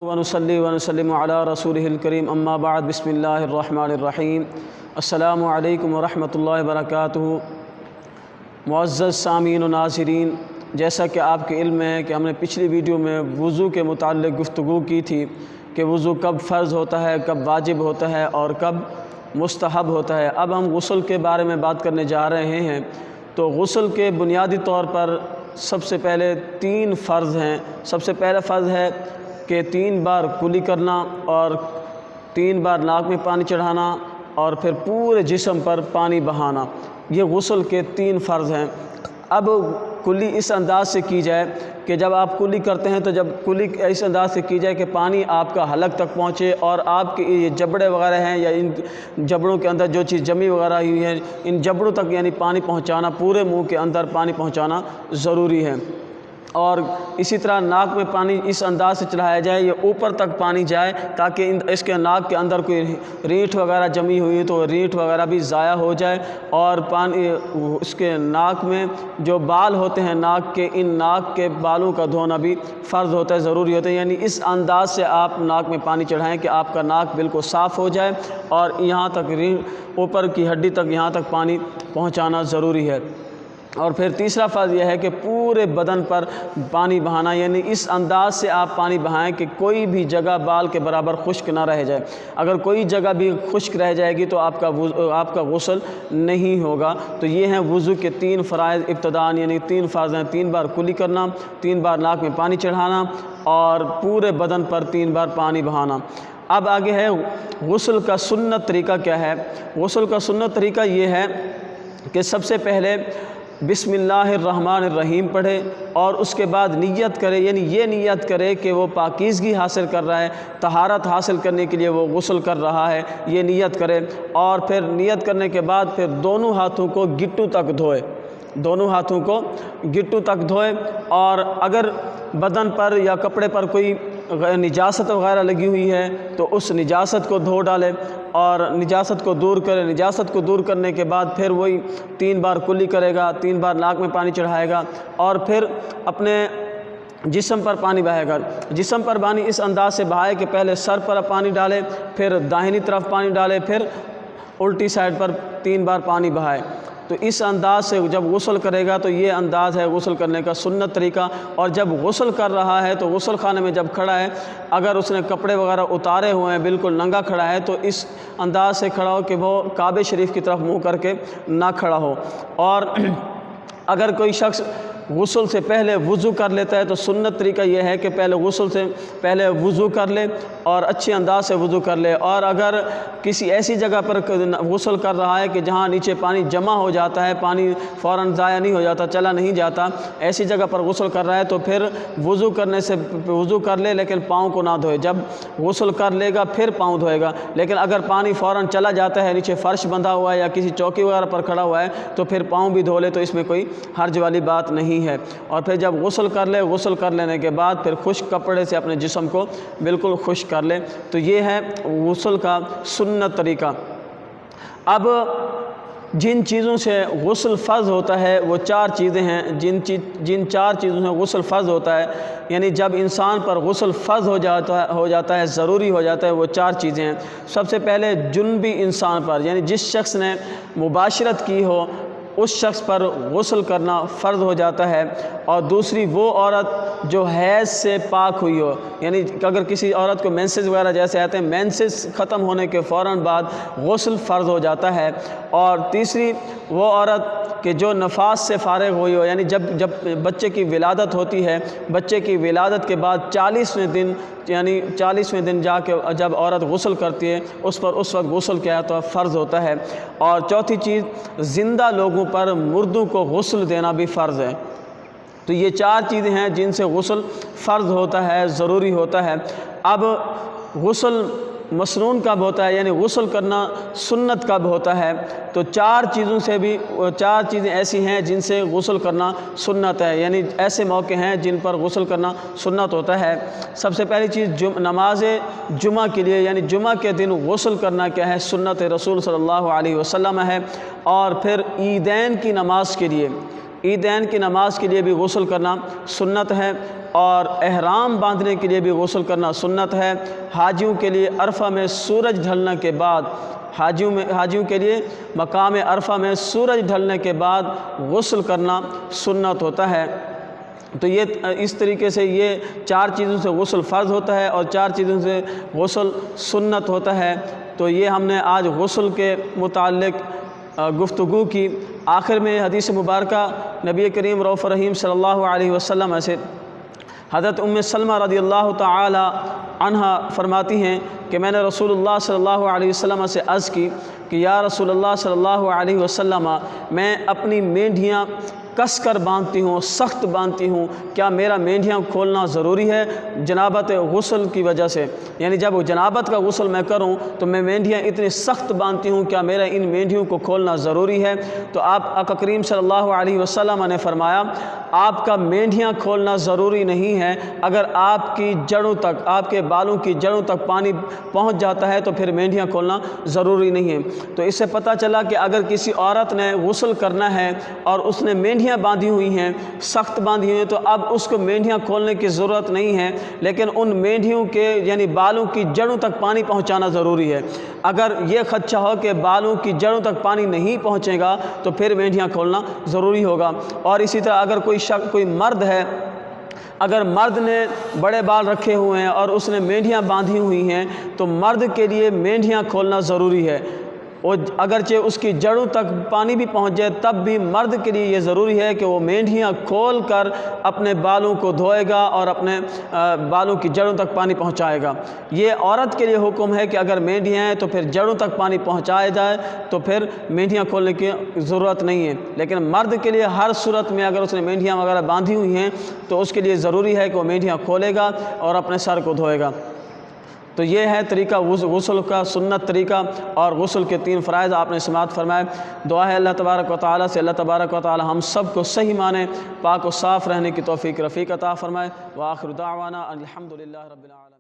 ونصلي ونسلم على رسوله الكريم اما بعد بسم الله الرحمن الرحیم السلام علیکم ورحمۃ اللہ وبرکاتہ۔ معزز سامعین و ناظرین، جیسا کہ آپ کے علم ہے کہ ہم نے پچھلی ویڈیو میں وضو کے متعلق گفتگو کی تھی کہ وضو کب فرض ہوتا ہے، کب واجب ہوتا ہے اور کب مستحب ہوتا ہے۔ اب ہم غسل کے بارے میں بات کرنے جا رہے ہیں۔ تو غسل کے بنیادی طور پر سب سے پہلے 3 فرض ہیں۔ سب سے پہلا فرض ہے کہ 3 بار کلی کرنا اور 3 بار ناک میں پانی چڑھانا اور پھر پورے جسم پر پانی بہانا۔ یہ غسل کے 3 فرض ہیں۔ اب کلی اس انداز سے کی جائے کہ جب آپ کلی کرتے ہیں تو جب کلی اس انداز سے کی جائے کہ پانی آپ کا حلق تک پہنچے اور آپ کے یہ جبڑے وغیرہ ہیں یا ان جبڑوں کے اندر جو چیز جمی وغیرہ ہوئی ہے ان جبڑوں تک یعنی پانی پہنچانا، پورے منہ کے اندر پانی پہنچانا ضروری ہے۔ اور اسی طرح ناک میں پانی اس انداز سے چڑھایا جائے یہ اوپر تک پانی جائے تاکہ اس کے ناک کے اندر کوئی ریٹھ وغیرہ جمی ہوئی تو ریٹھ وغیرہ بھی ضائع ہو جائے، اور پانی اس کے ناک میں جو بال ہوتے ہیں ناک کے، ان ناک کے بالوں کا دھونا بھی فرض ہوتا ہے، ضروری ہوتا ہے۔ یعنی اس انداز سے آپ ناک میں پانی چڑھائیں کہ آپ کا ناک بالکل صاف ہو جائے اور یہاں تک اوپر کی ہڈی تک یہاں تک پانی پہنچانا ضروری ہے۔ اور پھر تیسرا فرض یہ ہے کہ پورے بدن پر پانی بہانا، یعنی اس انداز سے آپ پانی بہائیں کہ کوئی بھی جگہ بال کے برابر خشک نہ رہ جائے۔ اگر کوئی جگہ بھی خشک رہ جائے گی تو آپ کا غسل نہیں ہوگا۔ تو یہ ہیں وضو کے 3 فرائض ابتداءً، یعنی 3 فرض ہیں: 3 بار کلی کرنا، 3 بار ناک میں پانی چڑھانا اور پورے بدن پر 3 بار پانی بہانا۔ اب آگے ہے غسل کا سنت طریقہ کیا ہے۔ غسل کا سنت طریقہ یہ ہے کہ سب سے پہلے بسم اللہ الرحمن الرحیم پڑھے اور اس کے بعد نیت کرے، یعنی یہ نیت کرے کہ وہ پاکیزگی حاصل کر رہا ہے، طہارت حاصل کرنے کے لیے وہ غسل کر رہا ہے، یہ نیت کرے۔ اور پھر نیت کرنے کے بعد پھر دونوں ہاتھوں کو گٹو تک دھوئے، دونوں ہاتھوں کو گٹو تک دھوئے، اور اگر بدن پر یا کپڑے پر کوئی نجاست وغیرہ لگی ہوئی ہے تو اس نجاست کو دھو ڈالے اور نجاست کو دور کرے۔ نجاست کو دور کرنے کے بعد پھر وہی 3 بار کلی کرے گا، 3 بار ناک میں پانی چڑھائے گا اور پھر اپنے جسم پر پانی بہائے گا۔ جسم پر پانی اس انداز سے بہائے کہ پہلے سر پر پانی ڈالے، پھر داہنی طرف پانی ڈالے، پھر الٹی سائڈ پر 3 بار پانی بہائے۔ تو اس انداز سے جب غسل کرے گا تو یہ انداز ہے غسل کرنے کا سنت طریقہ۔ اور جب غسل کر رہا ہے تو غسل خانے میں جب کھڑا ہے، اگر اس نے کپڑے وغیرہ اتارے ہوئے ہیں، بالکل ننگا کھڑا ہے، تو اس انداز سے کھڑا ہو کہ وہ کعبہ شریف کی طرف منہ کر کے نہ کھڑا ہو۔ اور اگر کوئی شخص غسل سے پہلے وضو کر لیتا ہے تو سنت طریقہ یہ ہے کہ پہلے غسل سے پہلے وضو کر لے اور اچھے انداز سے وضو کر لے۔ اور اگر کسی ایسی جگہ پر غسل کر رہا ہے کہ جہاں نیچے پانی جمع ہو جاتا ہے، پانی فوراً ضائع نہیں ہو جاتا، چلا نہیں جاتا، ایسی جگہ پر غسل کر رہا ہے تو پھر وضو کرنے سے وضو کر لے لیکن پاؤں کو نہ دھوئے۔ جب غسل کر لے گا پھر پاؤں دھوئے گا۔ لیکن اگر پانی فوراً چلا جاتا ہے، نیچے فرش بندھا ہوا ہے یا کسی چوکی وغیرہ پر کھڑا ہوا ہے تو پھر پاؤں بھی دھو لے، تو اس میں کوئی حرج والی بات نہیں ہے۔ اور پھر جب غسل کر لے، غسل کر لینے کے بعد پھر خشک کپڑے سے اپنے جسم کو بالکل خشک کر لے۔ تو یہ ہے غسل کا سنت طریقہ۔ اب جن چیزوں سے غسل فرض ہوتا ہے وہ 4 چیزیں ہیں، جن 4 چیزوں سے غسل فرض ہوتا ہے، یعنی جب انسان پر غسل فرض ہو جاتا ہے، ضروری ہو جاتا ہے، وہ 4 چیزیں ہیں۔ سب سے پہلے جنبی انسان پر، یعنی جس شخص نے مباشرت کی ہو اس شخص پر غسل کرنا فرض ہو جاتا ہے۔ اور دوسری وہ عورت جو حیض سے پاک ہوئی ہو، یعنی اگر کسی عورت کو مینسز وغیرہ جیسے آتے ہیں، مینسز ختم ہونے کے فوراً بعد غسل فرض ہو جاتا ہے۔ اور تیسری وہ عورت کہ جو نفاس سے فارغ ہوئی ہو، یعنی جب بچے کی ولادت ہوتی ہے، بچے کی ولادت کے بعد 40ویں دن جا کے جب عورت غسل کرتی ہے اس وقت غسل کیا تو فرض ہوتا ہے۔ اور چوتھی چیز زندہ لوگوں پر مردوں کو غسل دینا بھی فرض ہے۔ تو یہ 4 چیزیں ہیں جن سے غسل فرض ہوتا ہے، ضروری ہوتا ہے۔ اب غسل مسنون کب ہوتا ہے، یعنی غسل کرنا سنت کب ہوتا ہے، تو 4 چیزیں ایسی ہیں جن سے غسل کرنا سنت ہے، یعنی ایسے موقع ہیں جن پر غسل کرنا سنت ہوتا ہے۔ سب سے پہلی چیز نماز جمعہ کے لیے، یعنی جمعہ کے دن غسل کرنا کیا ہے، سنت رسول صلی اللہ علیہ وسلم ہے۔ اور پھر عیدین کی نماز کے لیے، عیدین کی نماز کے لیے بھی غسل کرنا سنت ہے، اور احرام باندھنے کے لیے بھی غسل کرنا سنت ہے۔ حاجیوں کے لیے عرفہ میں سورج ڈھلنے کے بعد حاجیوں کے لیے مقام عرفہ میں سورج ڈھلنے کے بعد غسل کرنا سنت ہوتا ہے۔ تو یہ اس طریقے سے یہ 4 چیزوں سے غسل فرض ہوتا ہے اور 4 چیزوں سے غسل سنت ہوتا ہے۔ تو یہ ہم نے آج غسل کے متعلق گفتگو کی۔ آخر میں حدیث مبارکہ نبی کریم رؤوف رحیم صلی اللہ علیہ وسلم سے حضرت ام سلمہ رضی اللہ تعالی عنہا فرماتی ہیں کہ میں نے رسول اللہ صلی اللہ علیہ وسلم سے عرض کی کہ یا رسول اللہ صلی اللہ علیہ وسلم، میں اپنی مینڈیاں کس کر باندھتی ہوں، سخت باندھتی ہوں، کیا میرا مینڈیاں کھولنا ضروری ہے جنابت غسل کی وجہ سے؟ یعنی جب جنابت کا غسل میں کروں تو میں مینڈیاں اتنی سخت باندھتی ہوں، کیا میرا ان مینڈیوں کو کھولنا ضروری ہے؟ تو آقا کریم صلی اللہ علیہ وسلم نے فرمایا آپ کا مینڈیاں کھولنا ضروری نہیں ہے، اگر آپ کی جڑوں تک، آپ کے بالوں کی جڑوں تک پانی پہنچ جاتا ہے تو پھر مینڈیاں کھولنا ضروری نہیں ہے۔ تو اس سے پتہ چلا کہ اگر کسی عورت نے غسل کرنا ہے اور اس نے مینڈیاں باندھی ہوئی ہیں، سخت باندھی ہوئی ہیں، تو اب اس کو مینڈیاں کھولنے کی ضرورت نہیں ہے، لیکن ان مینڈیوں کے یعنی بالوں کی جڑوں تک پانی پہنچانا ضروری ہے۔ اگر یہ خدشہ ہو کہ بالوں کی جڑوں تک پانی نہیں پہنچے گا تو پھر مینڈیاں کھولنا ضروری ہوگا۔ اور اسی طرح اگر کوئی مرد ہے، اگر مرد نے بڑے بال رکھے ہوئے ہیں اور اس نے مینڈیاں باندھی ہوئی ہیں تو مرد کے لیے مینڈیاں کھولنا ضروری ہے، اور اگرچہ اس کی جڑوں تک پانی بھی پہنچ جائے تب بھی مرد کے لیے یہ ضروری ہے کہ وہ مینڈیاں کھول کر اپنے بالوں کو دھوئے گا اور اپنے بالوں کی جڑوں تک پانی پہنچائے گا۔ یہ عورت کے لیے حکم ہے کہ اگر مینڈیاں ہیں تو پھر جڑوں تک پانی پہنچایا جائے تو پھر مینڈیاں کھولنے کی ضرورت نہیں ہے، لیکن مرد کے لیے ہر صورت میں اگر اس نے مینڈیاں وغیرہ باندھی ہوئی ہیں تو اس کے لیے ضروری ہے کہ وہ مینڈیاں کھولے گا اور اپنے سر کو دھوئے گا۔ تو یہ ہے طریقہ غسل کا، سنت طریقہ، اور غسل کے 3 فرائض آپ نے سماعت فرمائے۔ دعا ہے اللہ تبارک و تعالیٰ سے، اللہ تبارک و تعالیٰ ہم سب کو صحیح معنی پاک و صاف رہنے کی توفیق رفیق عطا فرمائے۔ وآخر دعوانا الحمدللہ رب العالمین۔